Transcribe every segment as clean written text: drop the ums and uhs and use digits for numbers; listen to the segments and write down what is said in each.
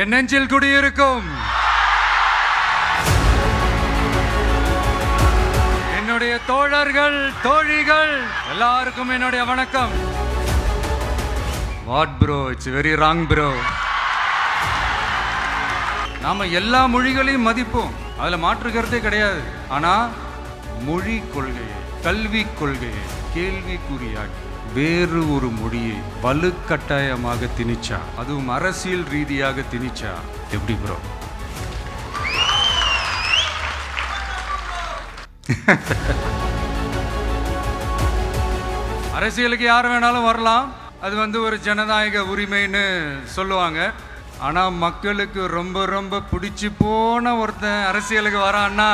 என் நெஞ்சில் குடியிருக்கும் என்னுடைய தோழர்கள் தோழிகள் எல்லாருக்கும் என்னுடைய வணக்கம். What bro, it's very wrong bro. நாம எல்லா மொழிகளையும் மதிப்போம், அதுல மாற்றுக்கிறதே கிடையாது. ஆனா மொழி கொள்கையை, கல்வி கொள்கையை கேள்விக்குறியாக்கி வேறு ஒரு மொழியை வலுக்கட்டாயமாக திணிச்சா, அதுவும் அரசியல் ரீதியாக திணிச்சா எப்படி ப்ரோ? அரசியலுக்கு யார் வேணாலும் வரலாம், அது ஒரு ஜனநாயக உரிமைன்னு சொல்லுவாங்க. ஆனா மக்களுக்கு ரொம்ப ரொம்ப பிடிச்சு போன ஒருத்தன் அரசியலுக்கு வரான்னா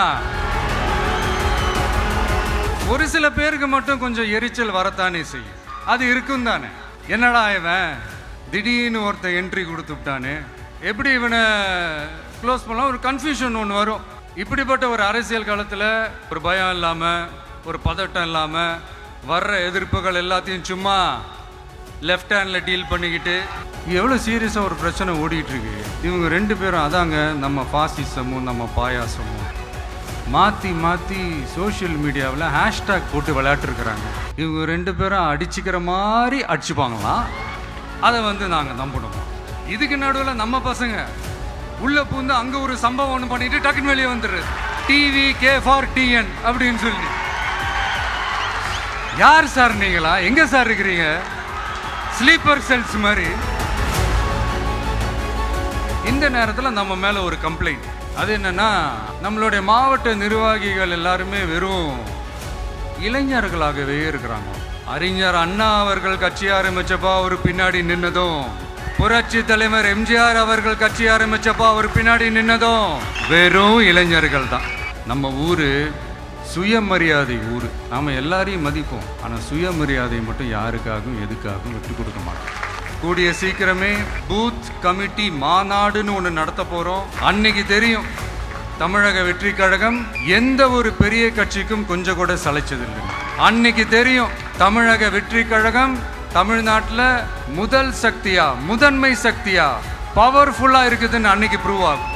ஒரு சில பேருக்கு மட்டும் கொஞ்சம் எரிச்சல் வரத்தானே செய்யும். அது இருக்கும் தானே. என்னடா இவன் திடீர்னு ஒருத்தன் என்ட்ரி கொடுத்துட்டானே, எப்படி இவனை க்ளோஸ் பண்ணலாம், ஒரு கன்ஃபியூஷன் ஒன்று வரும். இப்படிப்பட்ட ஒரு அரசியல் காலத்தில் ஒரு பயம் இல்லாமல், ஒரு பதட்டம் இல்லாமல், வர்ற எதிர்ப்புகள் எல்லாத்தையும் சும்மா லெஃப்ட் ஹேண்டில் டீல் பண்ணிக்கிட்டு எவ்வளோ சீரியஸாக ஒரு பிரச்சனை ஓடிட்டு இருக்கு. இவங்க ரெண்டு பேரும் அதாங்க நம்ம ஃபாசிசமும் நம்ம பாயாசமும் மாற்றி மாற்றி சோஷியல் மீடியாவில் ஹேஷ்டாக் போட்டு விளையாட்டுருக்குறாங்க. இவங்க ரெண்டு பேரும் அடிச்சுக்கிற மாதிரி அடிச்சுப்பாங்களாம். அதை நாங்கள் நம்பணும். இதுக்கு நடுவில் நம்ம பசங்க உள்ள பூந்து அங்கே ஒரு சம்பவம் ஒன்று பண்ணிட்டு டக்குன்னு வெளியே வந்துடுறது. டிவி கே ஃபார் டிஎன் அப்படின்னு சொல்லி. யார் சார் நீங்களா? எங்கே சார் இருக்கிறீங்க? ஸ்லீப்பர் செல்ஸ் மாதிரி. இந்த நேரத்தில் நம்ம மேலே ஒரு கம்ப்ளைண்ட். அது என்னன்னா, நம்மளுடைய மாவட்ட நிர்வாகிகள் எல்லாருமே வெறும் இளைஞர்களாகவே இருக்கிறாங்க. அறிஞர் அண்ணா அவர்கள் கட்சி ஆரம்பிச்சப்பா அவர் பின்னாடி நின்னதும், புரட்சி தலைவர் எம்ஜிஆர் அவர்கள் கட்சி ஆரம்பிச்சப்பா அவர் பின்னாடி நின்னதும் வெறும் இளைஞர்கள் தான். நம்ம ஊரு சுயமரியாதை ஊர். நாம எல்லாரையும் மதிப்போம், ஆனால் சுயமரியாதை மட்டும் யாருக்காகவும் எதுக்காகவும் விட்டு கொடுக்க மாட்டோம். கூடிய சீக்கிரமே பூத் கமிட்டி மாநாடுன்னு ஒன்று நடத்த போகிறோம். அன்னைக்கு தெரியும் தமிழக வெற்றி கழகம் எந்த ஒரு பெரிய கட்சிக்கும் கொஞ்சம் கூட சளைச்சதில்லை. அன்னைக்கு தெரியும் தமிழக வெற்றி கழகம் தமிழ்நாட்டில் முதல் சக்தியா, முதன்மை சக்தியா, பவர்ஃபுல்லாக இருக்குதுன்னு அன்னைக்கு ப்ரூவ் ஆகும்.